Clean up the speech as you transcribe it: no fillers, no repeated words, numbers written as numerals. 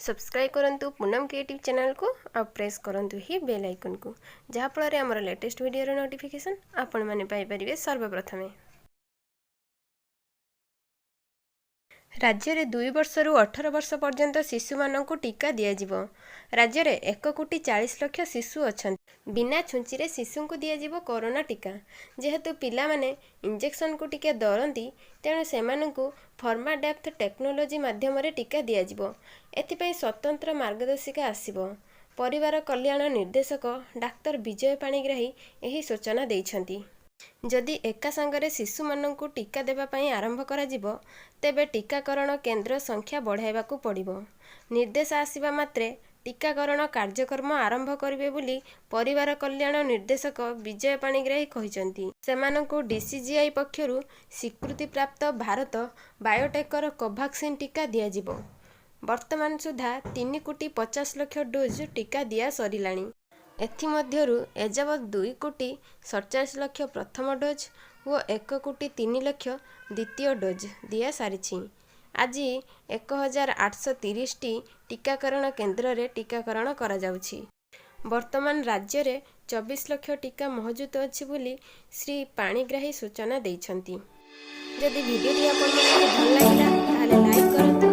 Subscribe करंतु Poonam creative channel को और प्रेस करंतु ही बेल आइकन को जहाँफल आमर लेटेस्ट वीडियो नोटिफिकेशन आपण मैंने पाइपर सर्वप्रथमे। राज्य में 2 वर्षरू 18 वर्ष पर्यंत शिशु मानक टीका दिज्व। राज्य में 1,40,00,000 शिशु अच्छा बिना छुंची शिशु को दिज्व कोरोना टीका। जेहेतु पिला माने इंजेक्शन को टीके डरती तेणु से फर्माडेप्थ टेक्नोलोजी माध्यम टीका दिज्व। एथिपाई स्वतंत्र मार्गदर्शिका आसिबो। परिवार कल्याण निर्देशक डाक्तर विजय पाणिग्राही यही सूचना देइछंती। जदि एका संगरे शिशु मानक टीका देवाई आरंभ करा जिवो, तेबे टीकाकरण केन्द्र संख्या बढ़ाइबाकू पड़िबो। निर्देश आसिबा मात्रे टीकाकरण कार्यक्रम आरंभ करिवे बोली परिवार कल्याण निर्देशक विजय पाणिग्राही कहिसंती। सेमानंकु डीसीजीआई पक्षरु स्वीकृति प्राप्त भारत बायोटेकर कोवाक्सिन टीका दियाजिवो। वर्तमान सुधा 3,50,00,000 डोज टीका दिया सरिलाणी। एथिमध्यरु एजावत 2,47,00,000 प्रथम डोज और 1,03,00,000 द्वितीय डोज दिया सारिछि। आज 1,830 टीकाकरण केन्द्र रे टीकाकरण करा जाउछि। वर्तमान राज्य रे 24 लाख टीका मौजूद अछि बोली श्री पाणिग्राही सूचना दैछंती। जदि वीडियो आपन भल लागिला ताले लाइक करंतु।